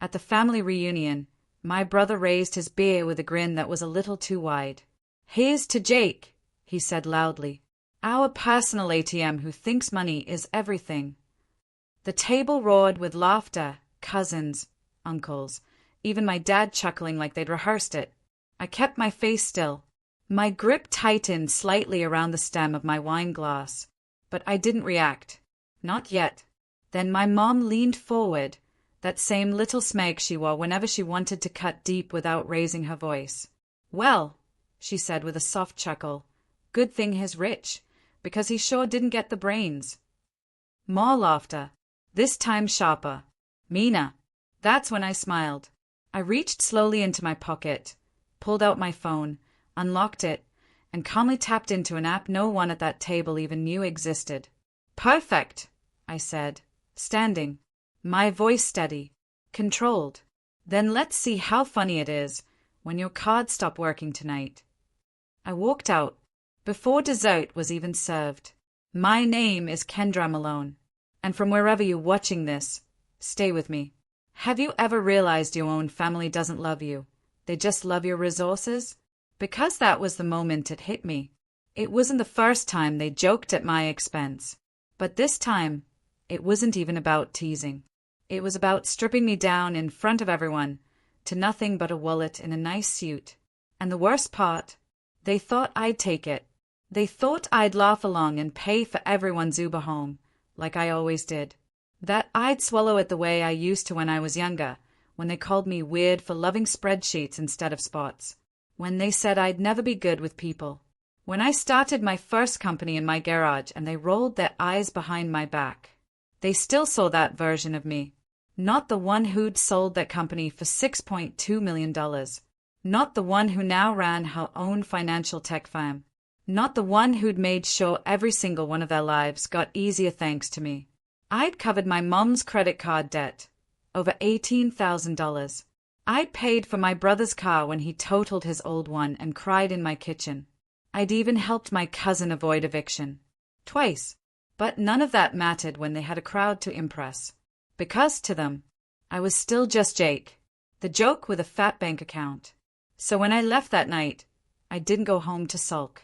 At the family reunion, my brother raised his beer with a grin that was a little too wide. "Here's to Jake," he said loudly. "Our personal ATM who thinks money is everything." The table roared with laughter, cousins, uncles, even my dad chuckling like they'd rehearsed it. I kept my face still. My grip tightened slightly around the stem of my wine glass, but I didn't react. Not yet. Then my mom leaned forward, that same little smirk she wore whenever she wanted to cut deep without raising her voice. "Well," she said with a soft chuckle, "good thing he's rich, because he sure didn't get the brains." More laughter, this time sharper, meaner. That's when I smiled. I reached slowly into my pocket, pulled out my phone, unlocked it, and calmly tapped into an app no one at that table even knew existed. "Perfect," I said, standing, my voice steady, controlled. "Then let's see how funny it is when your cards stop working tonight." I walked out, before dessert was even served. My name is Kendra Malone, and from wherever you're watching this, stay with me. Have you ever realized your own family doesn't love you? They just love your resources? Because that was the moment it hit me. It wasn't the first time they joked at my expense. But this time, it wasn't even about teasing. It was about stripping me down in front of everyone, to nothing but a wallet and a nice suit. And the worst part, they thought I'd take it. They thought I'd laugh along and pay for everyone's Uber home, like I always did. That I'd swallow it the way I used to when I was younger, when they called me weird for loving spreadsheets instead of spots. When they said I'd never be good with people. When I started my first company in my garage and they rolled their eyes behind my back. They still saw that version of me. Not the one who'd sold that company for $6.2 million. Not the one who now ran her own financial tech firm. Not the one who'd made sure every single one of their lives got easier thanks to me. I'd covered my mom's credit card debt, over $18,000. I'd paid for my brother's car when he totaled his old one and cried in my kitchen. I'd even helped my cousin avoid eviction. Twice. But none of that mattered when they had a crowd to impress. Because to them, I was still just Jake, the joke with a fat bank account. So when I left that night, I didn't go home to sulk.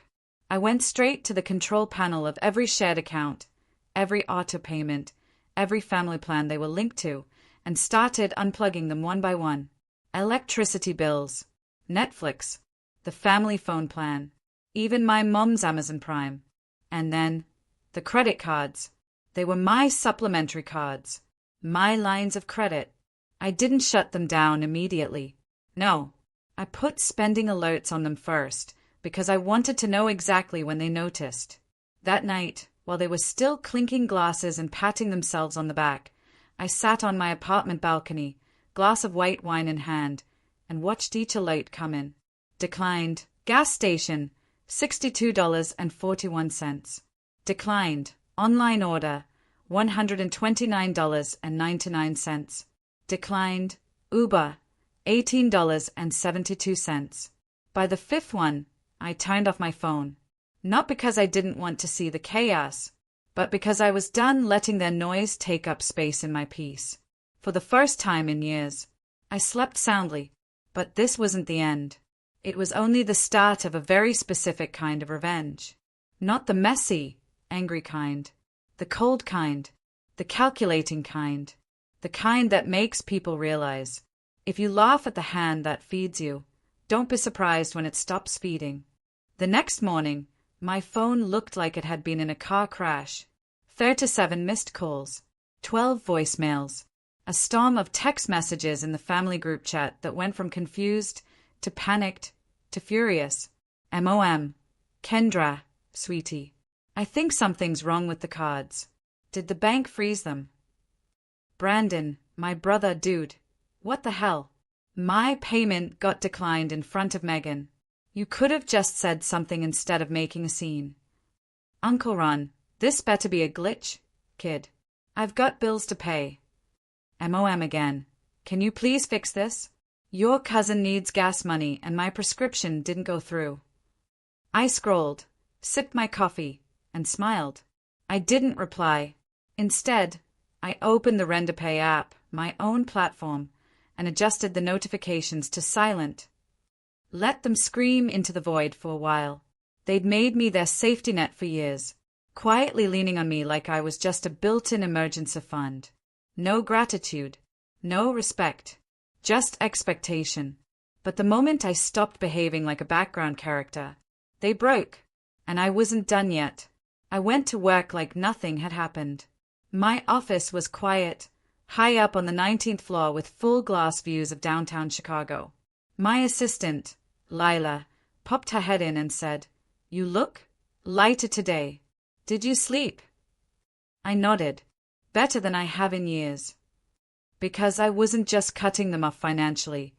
I went straight to the control panel of every shared account, every auto payment, every family plan they were linked to, and started unplugging them one by one. Electricity bills, Netflix, the family phone plan, even my mom's Amazon Prime. And then, the credit cards. They were my supplementary cards, my lines of credit. I didn't shut them down immediately. No, I put spending alerts on them first, because I wanted to know exactly when they noticed. That night, while they were still clinking glasses and patting themselves on the back, I sat on my apartment balcony, glass of white wine in hand, and watched each alert come in. Declined. Gas station, $62.41. Declined. Online order, $129.99. Declined. Uber, $18.72. By the fifth one, I turned off my phone. Not because I didn't want to see the chaos, but because I was done letting their noise take up space in my peace. For the first time in years, I slept soundly, but this wasn't the end. It was only the start of a very specific kind of revenge. Not the messy, angry kind, the cold kind, the calculating kind, the kind that makes people realize, if you laugh at the hand that feeds you, don't be surprised when it stops feeding. The next morning, my phone looked like it had been in a car crash. 37 missed calls, 12 voicemails, a storm of text messages in the family group chat that went from confused to panicked to furious. MOM. Kendra, sweetie. I think something's wrong with the cards. Did the bank freeze them? Brandon, my brother, dude. What the hell? My payment got declined in front of Megan. You could have just said something instead of making a scene. Uncle Ron, this better be a glitch, kid. I've got bills to pay. MOM again. Can you please fix this? Your cousin needs gas money and my prescription didn't go through. I scrolled, sipped my coffee, and smiled. I didn't reply. Instead, I opened the RenderPay app, my own platform, and adjusted the notifications to silent. Let them scream into the void for a while. They'd made me their safety net for years, quietly leaning on me like I was just a built-in emergency fund. No gratitude, no respect, just expectation. But the moment I stopped behaving like a background character, they broke, and I wasn't done yet. I went to work like nothing had happened. My office was quiet, high up on the 19th floor with full glass views of downtown Chicago. My assistant, Lila, popped her head in and said, "You look lighter today. Did you sleep?" I nodded, better than I have in years. Because I wasn't just cutting them off financially,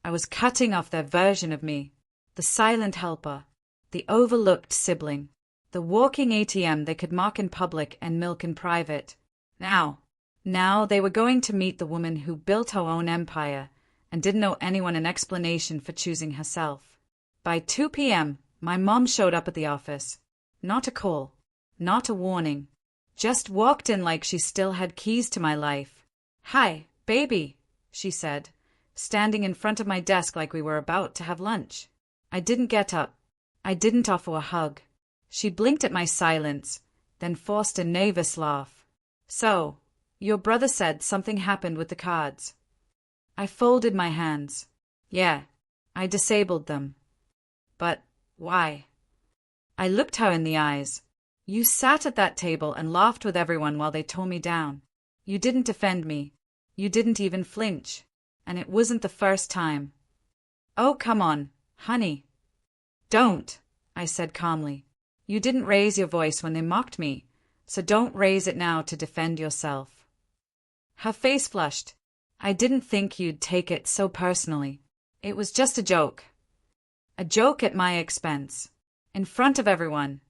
I was cutting off their version of me, the silent helper, the overlooked sibling, the walking ATM they could mock in public and milk in private. Now they were going to meet the woman who built her own empire and didn't owe anyone an explanation for choosing herself. By 2 p.m., my mom showed up at the office. Not a call, not a warning. Just walked in like she still had keys to my life. "Hi, baby," she said, standing in front of my desk like we were about to have lunch. I didn't get up. I didn't offer a hug. She blinked at my silence, then forced a nervous laugh. "So, your brother said something happened with the cards." I folded my hands. "Yeah, I disabled them." "But why?" I looked her in the eyes. "You sat at that table and laughed with everyone while they tore me down. You didn't defend me. You didn't even flinch. And it wasn't the first time." "Oh, come on, honey." "Don't," I said calmly. "You didn't raise your voice when they mocked me, so don't raise it now to defend yourself." Her face flushed. "I didn't think you'd take it so personally. It was just a joke. A joke at my expense. In front of everyone."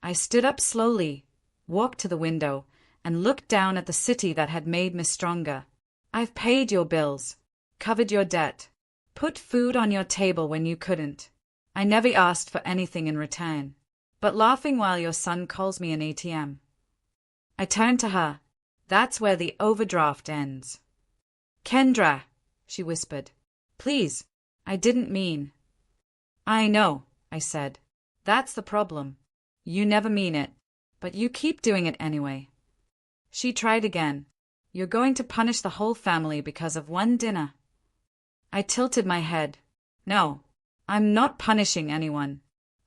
I stood up slowly, walked to the window, and looked down at the city that had made me stronger. "I've paid your bills, covered your debt, put food on your table when you couldn't. I never asked for anything in return. But laughing while your son calls me an ATM." I turned to her. "That's where the overdraft ends." "Kendra," she whispered. "Please, I didn't mean." "I know," I said. "That's the problem. You never mean it, but you keep doing it anyway." She tried again. "You're going to punish the whole family because of one dinner." I tilted my head. "No, I'm not punishing anyone.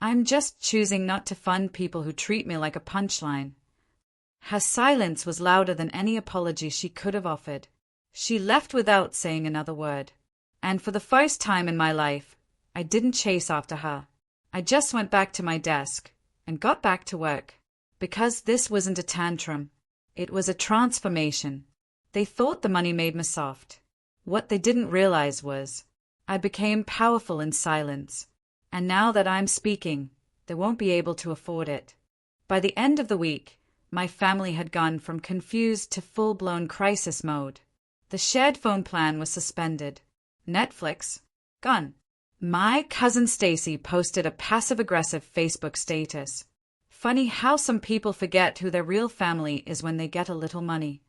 I'm just choosing not to fund people who treat me like a punchline." Her silence was louder than any apology she could have offered. She left without saying another word. And for the first time in my life, I didn't chase after her. I just went back to my desk and got back to work. Because this wasn't a tantrum. It was a transformation. They thought the money made me soft. What they didn't realize was I became powerful in silence. And now that I'm speaking, they won't be able to afford it. By the end of the week, my family had gone from confused to full-blown crisis mode. The shared phone plan was suspended. Netflix, gone. My cousin Stacy posted a passive-aggressive Facebook status. Funny how some people forget who their real family is when they get a little money.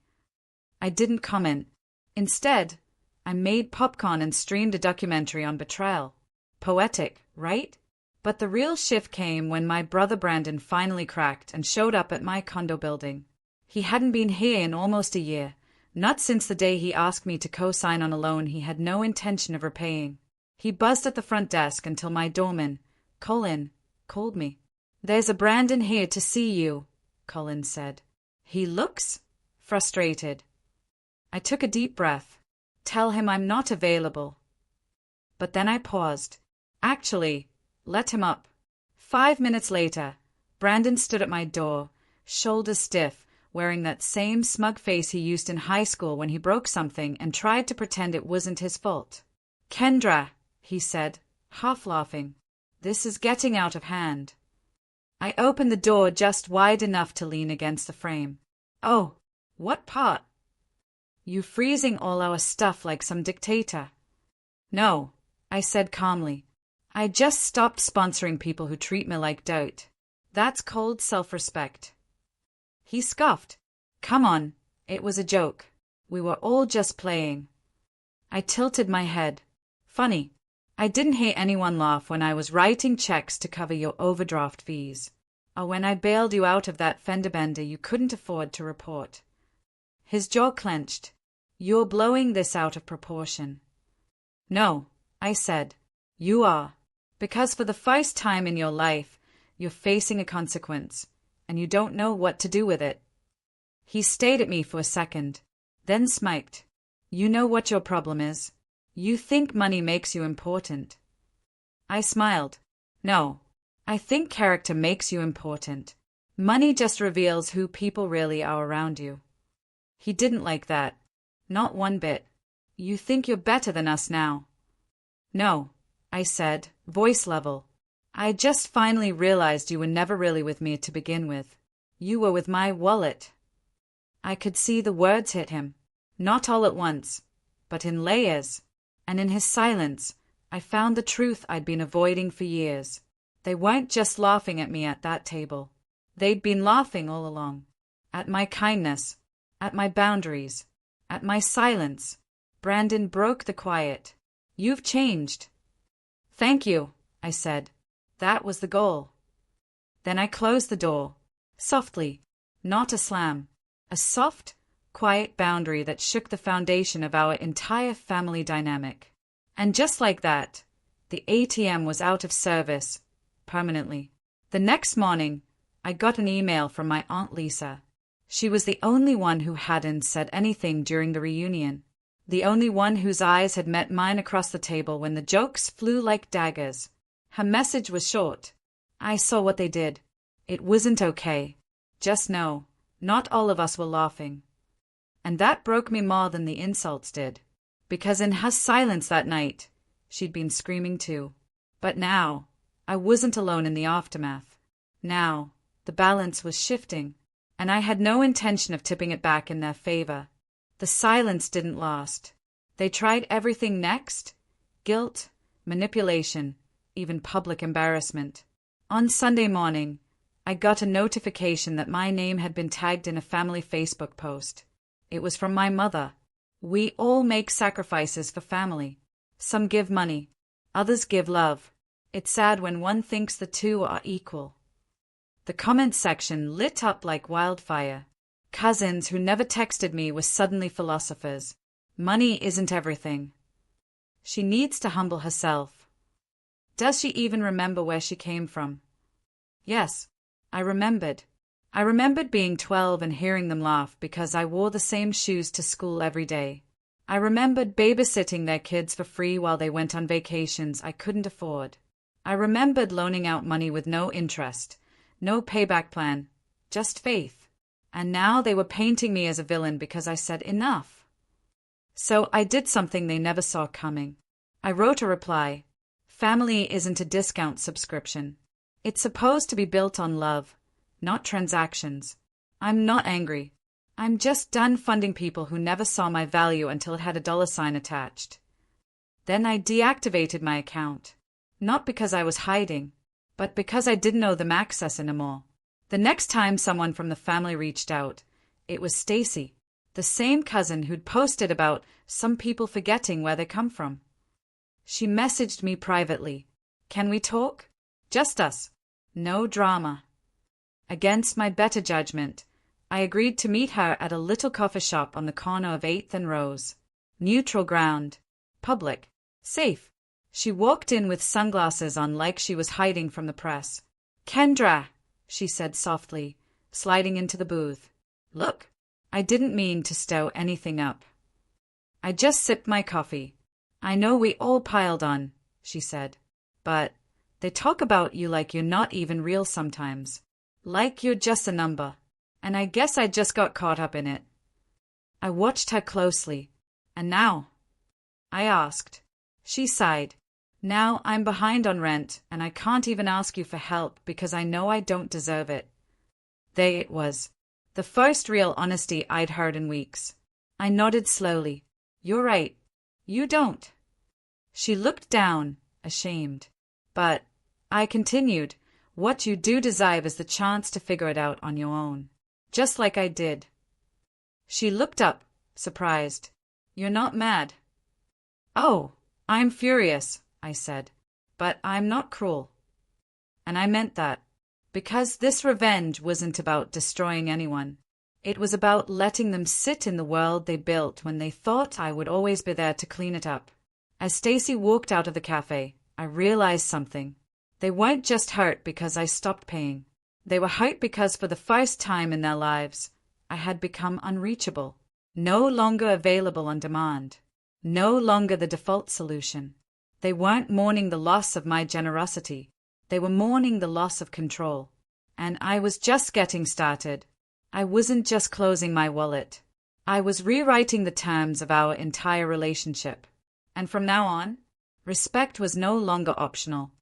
I didn't comment. Instead, I made popcorn and streamed a documentary on betrayal. Poetic, right? But the real shift came when my brother Brandon finally cracked and showed up at my condo building. He hadn't been here in almost a year, not since the day he asked me to co-sign on a loan he had no intention of repaying. He buzzed at the front desk until my doorman, Colin, called me. "There's a Brandon here to see you," Colin said. "He looks frustrated." I took a deep breath. "Tell him I'm not available." But then I paused. "Actually, let him up." 5 minutes later, Brandon stood at my door, shoulders stiff, wearing that same smug face he used in high school when he broke something and tried to pretend it wasn't his fault. "Kendra," he said, half laughing, "this is getting out of hand." I opened the door just wide enough to lean against the frame. "Oh, what part?" "You freezing all our stuff like some dictator." "No," I said calmly. "I just stopped sponsoring people who treat me like dirt. That's cold self-respect." He scoffed. "Come on, it was a joke. We were all just playing." I tilted my head. Funny. I didn't hear anyone laugh when I was writing checks to cover your overdraft fees, or when I bailed you out of that fender bender you couldn't afford to report. His jaw clenched. You're blowing this out of proportion. No, I said. You are. Because for the first time in your life, you're facing a consequence, and you don't know what to do with it. He stared at me for a second, then smirked. You know what your problem is? You think money makes you important. I smiled. No, I think character makes you important. Money just reveals who people really are around you. He didn't like that. Not one bit. You think you're better than us now. No, I said, voice level. I just finally realized you were never really with me to begin with. You were with my wallet. I could see the words hit him. Not all at once, but in layers. And in his silence, I found the truth I'd been avoiding for years. They weren't just laughing at me at that table. They'd been laughing all along. At my kindness, at my boundaries, at my silence. Brandon broke the quiet. You've changed. Thank you, I said. That was the goal. Then I closed the door. Softly. Not a slam. A soft, quiet boundary that shook the foundation of our entire family dynamic. And just like that, the ATM was out of service, permanently. The next morning, I got an email from my Aunt Lisa. She was the only one who hadn't said anything during the reunion. The only one whose eyes had met mine across the table when the jokes flew like daggers. Her message was short. I saw what they did. It wasn't okay. Just know, not all of us were laughing. And that broke me more than the insults did. Because in her silence that night, she'd been screaming too. But now, I wasn't alone in the aftermath. Now, the balance was shifting, and I had no intention of tipping it back in their favor. The silence didn't last. They tried everything next: guilt, manipulation, even public embarrassment. On Sunday morning, I got a notification that my name had been tagged in a family Facebook post. It was from my mother. We all make sacrifices for family. Some give money, others give love. It's sad when one thinks the two are equal. The comment section lit up like wildfire. Cousins who never texted me were suddenly philosophers. Money isn't everything. She needs to humble herself. Does she even remember where she came from? Yes, I remembered. I remembered being 12 and hearing them laugh because I wore the same shoes to school every day. I remembered babysitting their kids for free while they went on vacations I couldn't afford. I remembered loaning out money with no interest, no payback plan, just faith. And now they were painting me as a villain because I said enough. So I did something they never saw coming. I wrote a reply. Family isn't a discount subscription. It's supposed to be built on love, not transactions. I'm not angry. I'm just done funding people who never saw my value until it had a $sign attached. Then I deactivated my account. Not because I was hiding, but because I didn't know them access anymore. The next time someone from the family reached out, it was Stacy, the same cousin who'd posted about some people forgetting where they come from. She messaged me privately. Can we talk? Just us. No drama. Against my better judgment, I agreed to meet her at a little coffee shop on the corner of 8th and Rose. Neutral ground. Public. Safe. She walked in with sunglasses on like she was hiding from the press. Kendra, she said softly, sliding into the booth. Look, I didn't mean to stow anything up. I just sipped my coffee. I know we all piled on, she said. But they talk about you like you're not even real sometimes. Like you're just a number. And I guess I just got caught up in it. I watched her closely. And now? I asked. She sighed. Now I'm behind on rent, and I can't even ask you for help because I know I don't deserve it. There it was. The first real honesty I'd heard in weeks. I nodded slowly. You're right. You don't. She looked down, ashamed. But, I continued, what you do deserve is the chance to figure it out on your own. Just like I did. She looked up, surprised. You're not mad? Oh, I'm furious, I said, but I'm not cruel. And I meant that, because this revenge wasn't about destroying anyone. It was about letting them sit in the world they built when they thought I would always be there to clean it up. As Stacy walked out of the cafe, I realized something. They weren't just hurt because I stopped paying. They were hurt because for the first time in their lives, I had become unreachable, no longer available on demand, no longer the default solution. They weren't mourning the loss of my generosity. They were mourning the loss of control. And I was just getting started. I wasn't just closing my wallet. I was rewriting the terms of our entire relationship. And from now on, respect was no longer optional.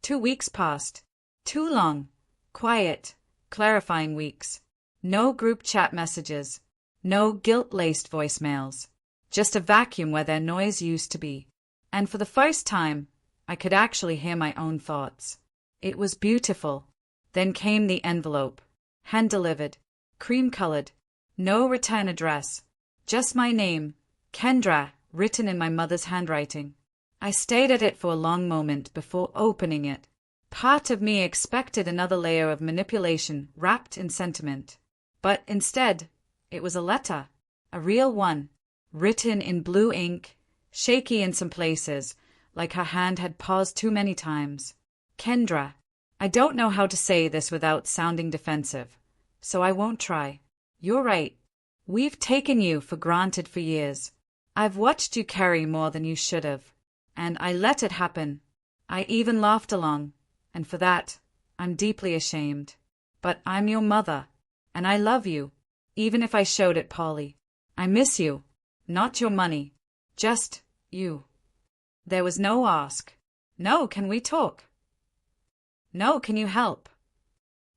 2 weeks passed. Too long. Quiet, clarifying weeks. No group chat messages. No guilt-laced voicemails. Just a vacuum where their noise used to be. And for the first time, I could actually hear my own thoughts. It was beautiful. Then came the envelope. Hand-delivered. Cream-colored. No return address. Just my name, Kendra, written in my mother's handwriting. I stared at it for a long moment before opening it. Part of me expected another layer of manipulation wrapped in sentiment. But instead, it was a letter. A real one. Written in blue ink, shaky in some places, like her hand had paused too many times. Kendra, I don't know how to say this without sounding defensive, so I won't try. You're right. We've taken you for granted for years. I've watched you carry more than you should have, and I let it happen. I even laughed along, and for that, I'm deeply ashamed. But I'm your mother, and I love you, even if I showed it poorly. I miss you, not your money, just you. There was no ask. No, can we talk? No, can you help?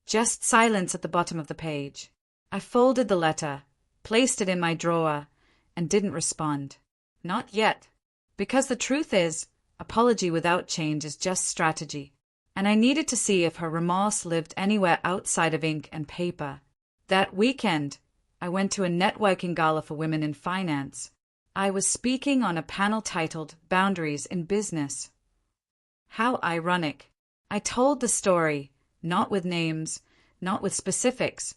Just silence at the bottom of the page. I folded the letter, placed it in my drawer, and didn't respond. Not yet. Because the truth is, apology without change is just strategy. And I needed to see if her remorse lived anywhere outside of ink and paper. That weekend, I went to a networking gala for women in finance. I was speaking on a panel titled Boundaries in Business. How ironic. I told the story, not with names, not with specifics,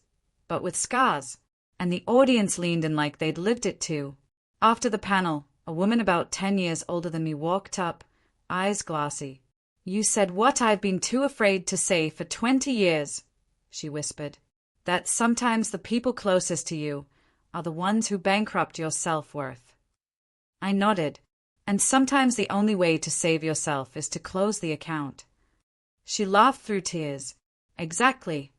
but with scars, and the audience leaned in like they'd lived it too. After the panel, a woman about 10 years older than me walked up, eyes glassy. You said what I've been too afraid to say for 20 years, she whispered. That sometimes the people closest to you are the ones who bankrupt your self-worth. I nodded, and sometimes the only way to save yourself is to close the account. She laughed through tears. Exactly.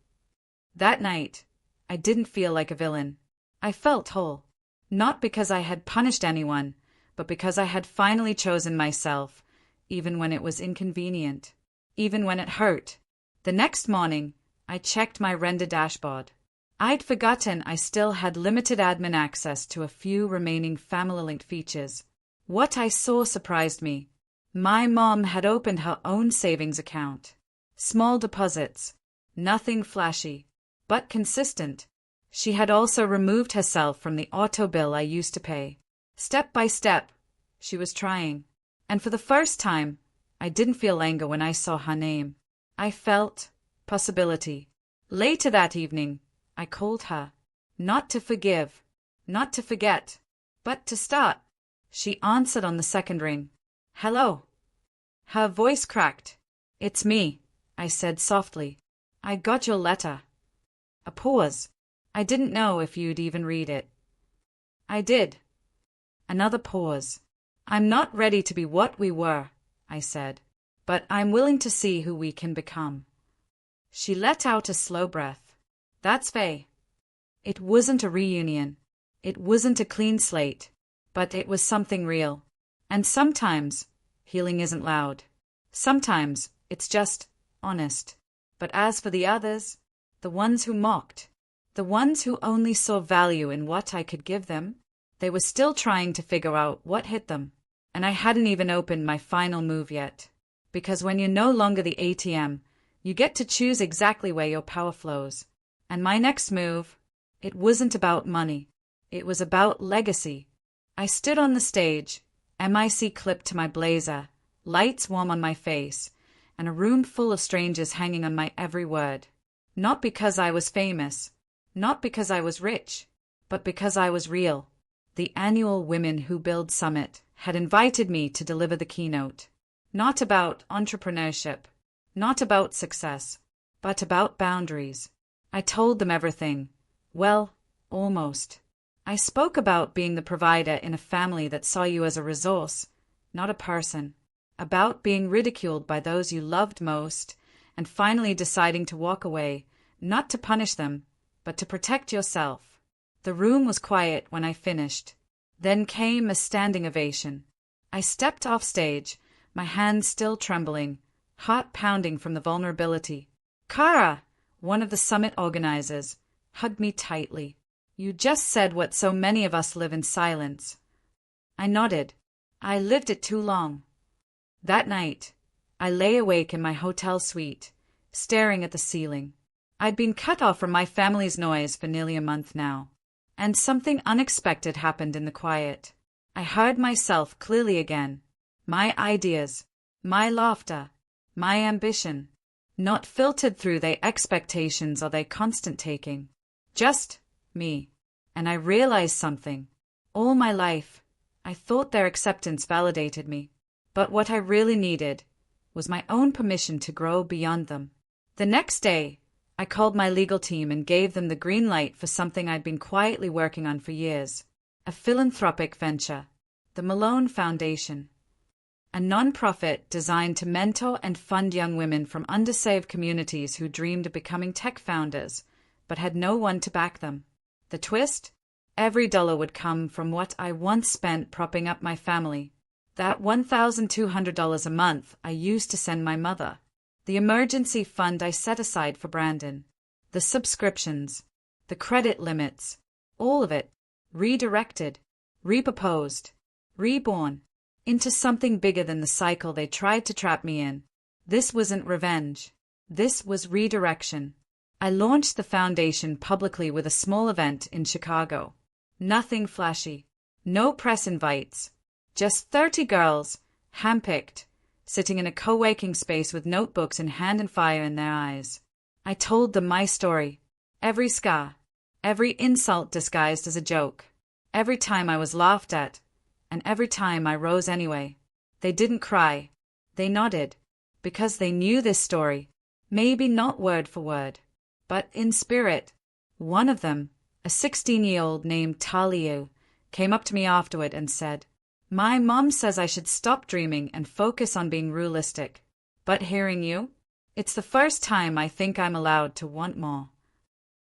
That night, I didn't feel like a villain. I felt whole. Not because I had punished anyone, but because I had finally chosen myself, even when it was inconvenient, even when it hurt. The next morning, I checked my render dashboard. I'd forgotten I still had limited admin access to a few remaining family-linked features. What I saw surprised me. My mom had opened her own savings account. Small deposits. Nothing flashy, but consistent. She had also removed herself from the auto bill I used to pay. Step by step, she was trying. And for the first time, I didn't feel anger when I saw her name. I felt possibility. Later that evening, I called her. Not to forgive, not to forget, but to start. She answered on the second ring. Hello. Her voice cracked. It's me, I said softly. I got your letter. A pause. I didn't know if you'd even read it. I did. Another pause. I'm not ready to be what we were, I said, but I'm willing to see who we can become. She let out a slow breath. That's Faye. It wasn't a reunion. It wasn't a clean slate, but it was something real. And sometimes, healing isn't loud. Sometimes, it's just honest. But as for the others, the ones who mocked, the ones who only saw value in what I could give them, they were still trying to figure out what hit them. And I hadn't even opened my final move yet. Because when you're no longer the ATM, you get to choose exactly where your power flows. And my next move, it wasn't about money. It was about legacy. I stood on the stage, MIC clipped to my blazer, lights warm on my face, and a room full of strangers hanging on my every word. Not because I was famous, not because I was rich, but because I was real. The annual Women Who Build Summit had invited me to deliver the keynote. Not about entrepreneurship, not about success, but about boundaries. I told them everything. Well, almost. I spoke about being the provider in a family that saw you as a resource, not a person. About being ridiculed by those you loved most, and finally deciding to walk away, not to punish them, but to protect yourself. The room was quiet when I finished. Then came a standing ovation. I stepped off stage, my hands still trembling, heart pounding from the vulnerability. Kara, one of the summit organizers, hugged me tightly. You just said what so many of us live in silence. I nodded. I lived it too long. That night, I lay awake in my hotel suite, staring at the ceiling. I'd been cut off from my family's noise for nearly a month now, and something unexpected happened in the quiet. I heard myself clearly again. My ideas, my laughter, my ambition, not filtered through their expectations or their constant taking. Just me. And I realized something. All my life, I thought their acceptance validated me. But what I really needed was my own permission to grow beyond them. The next day, I called my legal team and gave them the green light for something I'd been quietly working on for years. A philanthropic venture, the Malone Foundation. A non-profit designed to mentor and fund young women from underserved communities who dreamed of becoming tech founders, but had no one to back them. The twist? Every dollar would come from what I once spent propping up my family. That $1,200 a month I used to send my mother. The emergency fund I set aside for Brandon. The subscriptions. The credit limits. All of it. Redirected. Repurposed. Reborn. Into something bigger than the cycle they tried to trap me in. This wasn't revenge. This was redirection. I launched the foundation publicly with a small event in Chicago. Nothing flashy. No press invites. Just 30 girls, handpicked, sitting in a co-working space with notebooks in hand and fire in their eyes. I told them my story. Every scar. Every insult disguised as a joke. Every time I was laughed at. And every time I rose anyway. They didn't cry. They nodded. Because they knew this story. Maybe not word for word, but in spirit. One of them, a 16-year-old named Talia, came up to me afterward and said, "My mom says I should stop dreaming and focus on being realistic. But hearing you, it's the first time I think I'm allowed to want more."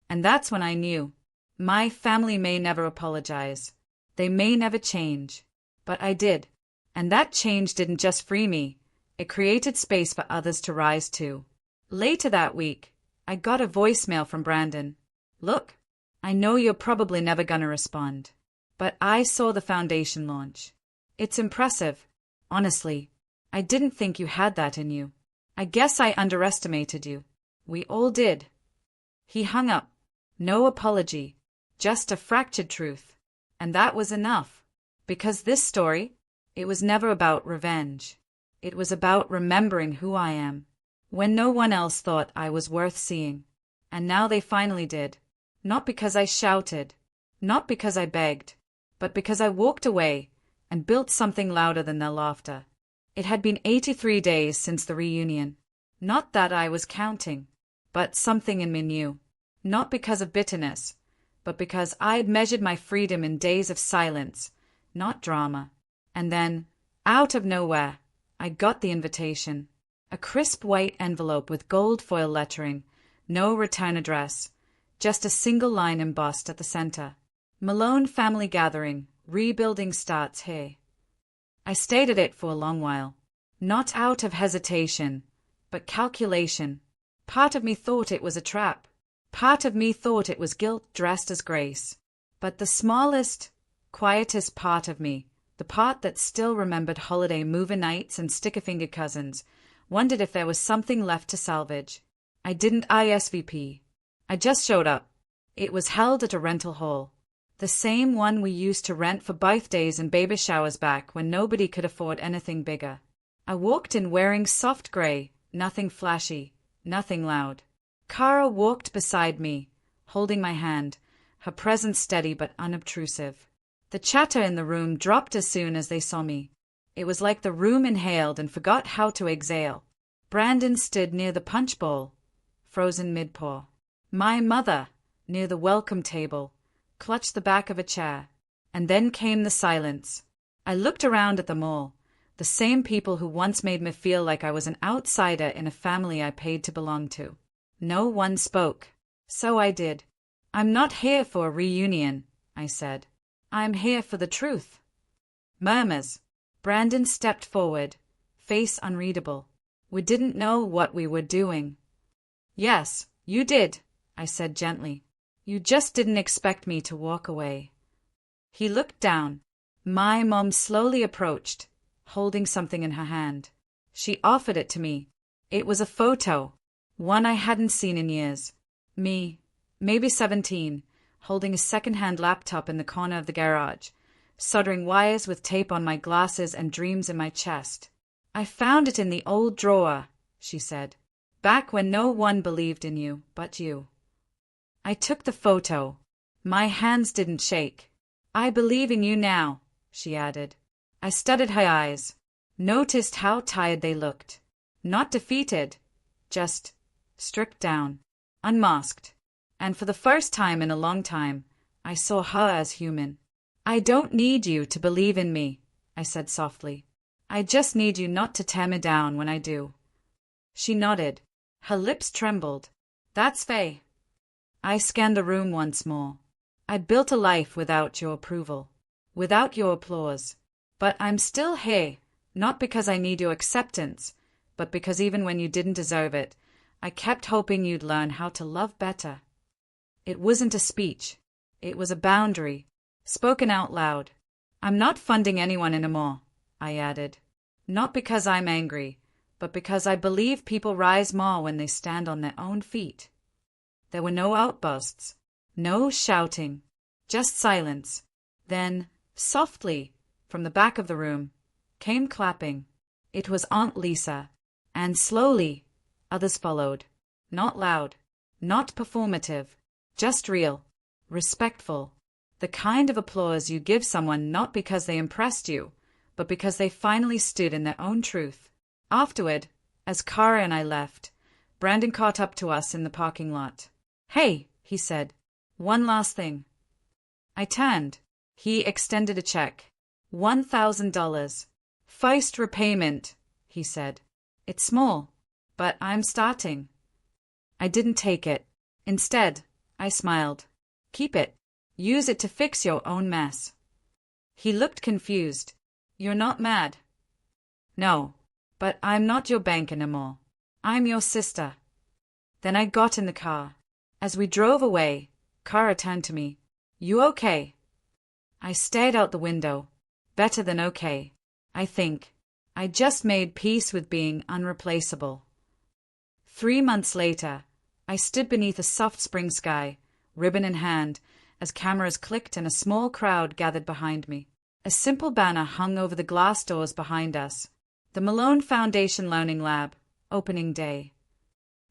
And that's when I knew. My family may never apologize. They may never change. But I did. And that change didn't just free me. It created space for others to rise to. Later that week, I got a voicemail from Brandon. "Look, I know you're probably never gonna respond, but I saw the foundation launch. It's impressive. Honestly, I didn't think you had that in you. I guess I underestimated you. We all did." He hung up. No apology, just a fractured truth. And that was enough. Because this story, it was never about revenge. It was about remembering who I am, when no one else thought I was worth seeing. And now they finally did. Not because I shouted, not because I begged, but because I walked away and built something louder than their laughter. It had been 83 days since the reunion. Not that I was counting, but something in me knew. Not because of bitterness, but because I had measured my freedom in days of silence, not drama. And then, out of nowhere, I got the invitation. A crisp white envelope with gold foil lettering, no return address, just a single line embossed at the center. Malone Family Gathering, rebuilding starts here. I stayed at it for a long while, not out of hesitation, but calculation. Part of me thought it was a trap. Part of me thought it was guilt dressed as grace. But the smallest, quietest part of me, the part that still remembered holiday mover nights and stick-a-finger cousins, wondered if there was something left to salvage. I didn't ISVP. I just showed up. It was held at a rental hall. The same one we used to rent for birthdays and baby showers back when nobody could afford anything bigger. I walked in wearing soft gray, nothing flashy, nothing loud. Kara walked beside me, holding my hand, her presence steady but unobtrusive. The chatter in the room dropped as soon as they saw me. It was like the room inhaled and forgot how to exhale. Brandon stood near the punch bowl, frozen mid-pour. My mother, near the welcome table, clutched the back of a chair. And then came the silence. I looked around at them all, the same people who once made me feel like I was an outsider in a family I paid to belong to. No one spoke. So I did. I'm not here for a reunion, I said. I'm here for the truth. Murmurs. Brandon stepped forward, face unreadable. We didn't know what we were doing. Yes, you did, I said gently. You just didn't expect me to walk away. He looked down. My mom slowly approached, holding something in her hand. She offered it to me. It was a photo, one I hadn't seen in years. Me, maybe 17, holding a second-hand laptop in the corner of the garage, soldering wires with tape on my glasses and dreams in my chest. I found it in the old drawer, she said, back when no one believed in you but you. I took the photo. My hands didn't shake. I believe in you now, she added. I studied her eyes, noticed how tired they looked. Not defeated, just stripped down, unmasked. And for the first time in a long time, I saw her as human. I don't need you to believe in me, I said softly. I just need you not to tear me down when I do. She nodded. Her lips trembled. That's Faye. I scanned the room once more. I built a life without your approval, without your applause. But I'm still here, not because I need your acceptance, but because even when you didn't deserve it, I kept hoping you'd learn how to love better. It wasn't a speech. It was a boundary, spoken out loud. I'm not funding anyone anymore, I added. Not because I'm angry, but because I believe people rise more when they stand on their own feet. There were no outbursts, no shouting, just silence. Then, softly, from the back of the room, came clapping. It was Aunt Lisa, and slowly, others followed. Not loud, not performative, just real, respectful, the kind of applause you give someone not because they impressed you, but because they finally stood in their own truth. Afterward, as Kara and I left, Brandon caught up to us in the parking lot. Hey, he said, one last thing. I turned. He extended a check. $1,000. First repayment, he said. It's small, but I'm starting. I didn't take it. Instead, I smiled. Keep it. Use it to fix your own mess. He looked confused. You're not mad? No, but I'm not your bank anymore. I'm your sister. Then I got in the car. As we drove away, Kara turned to me. You okay? I stared out the window. Better than okay, I think. I just made peace with being unreplaceable. 3 months later, I stood beneath a soft spring sky, ribbon in hand, as cameras clicked and a small crowd gathered behind me. A simple banner hung over the glass doors behind us. The Malone Foundation Learning Lab, opening day.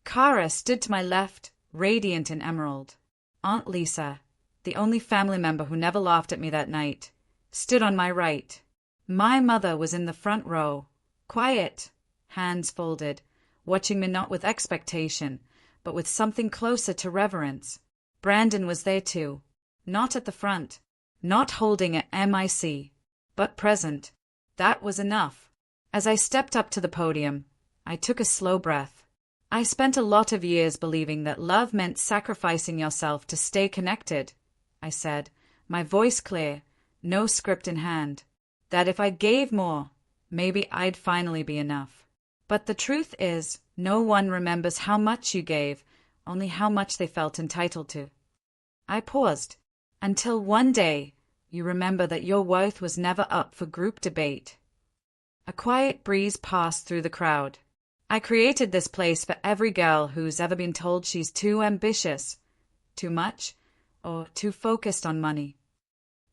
Kara stood to my left, radiant in emerald. Aunt Lisa, the only family member who never laughed at me that night, stood on my right. My mother was in the front row, quiet, hands folded, watching me not with expectation, but with something closer to reverence. Brandon was there too, not at the front, not holding a MIC, but present. That was enough. As I stepped up to the podium, I took a slow breath. I spent a lot of years believing that love meant sacrificing yourself to stay connected, I said, my voice clear, no script in hand. That if I gave more, maybe I'd finally be enough. But the truth is, no one remembers how much you gave, only how much they felt entitled to. I paused. Until one day, you remember that your worth was never up for group debate. A quiet breeze passed through the crowd. I created this place for every girl who's ever been told she's too ambitious, too much, or too focused on money.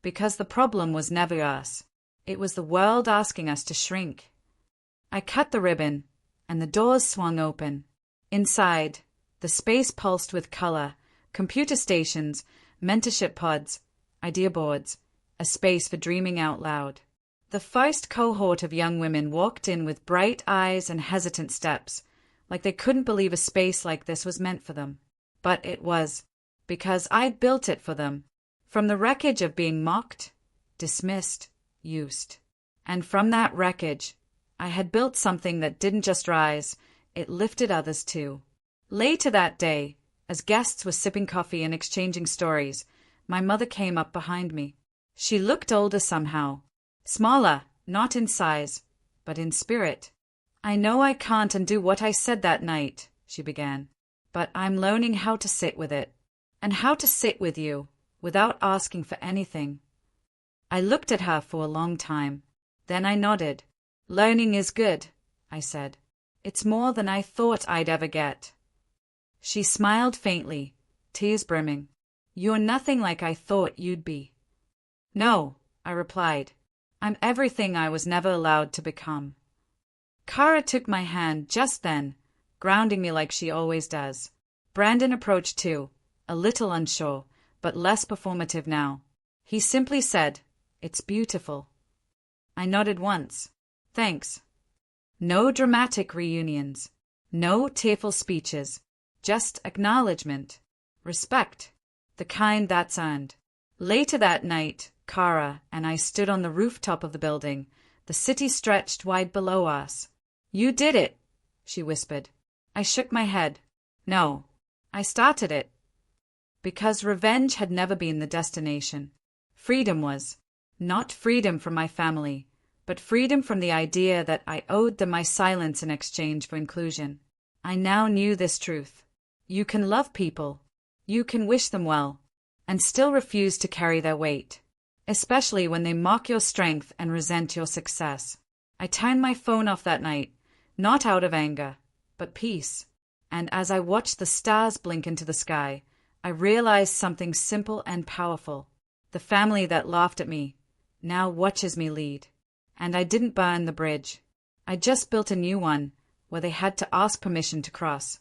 Because the problem was never us. It was the world asking us to shrink. I cut the ribbon, and the doors swung open. Inside, the space pulsed with color, computer stations, mentorship pods, idea boards, a space for dreaming out loud. The first cohort of young women walked in with bright eyes and hesitant steps, like they couldn't believe a space like this was meant for them. But it was, because I'd built it for them. From the wreckage of being mocked, dismissed, used. And from that wreckage, I had built something that didn't just rise, it lifted others too. Later that day, as guests were sipping coffee and exchanging stories, my mother came up behind me. She looked older somehow. Smaller, not in size, but in spirit. I know I can't undo what I said that night, she began, but I'm learning how to sit with it, and how to sit with you, without asking for anything. I looked at her for a long time. Then I nodded. Learning is good, I said. It's more than I thought I'd ever get. She smiled faintly, tears brimming. You're nothing like I thought you'd be. No, I replied. I'm everything I was never allowed to become. Kara took my hand just then, grounding me like she always does. Brandon approached too, a little unsure, but less performative now. He simply said, "It's beautiful." I nodded once. Thanks. No dramatic reunions. No tearful speeches. Just acknowledgement. Respect. The kind that's earned. Later that night, Kara and I stood on the rooftop of the building. The city stretched wide below us. You did it, she whispered. I shook my head. No, I started it. Because revenge had never been the destination. Freedom was. Not freedom from my family, but freedom from the idea that I owed them my silence in exchange for inclusion. I now knew this truth. You can love people, you can wish them well, and still refuse to carry their weight, especially when they mock your strength and resent your success. I turned my phone off that night, not out of anger, but peace. And as I watched the stars blink into the sky, I realized something simple and powerful. The family that laughed at me now watches me lead. And I didn't burn the bridge. I just built a new one where they had to ask permission to cross.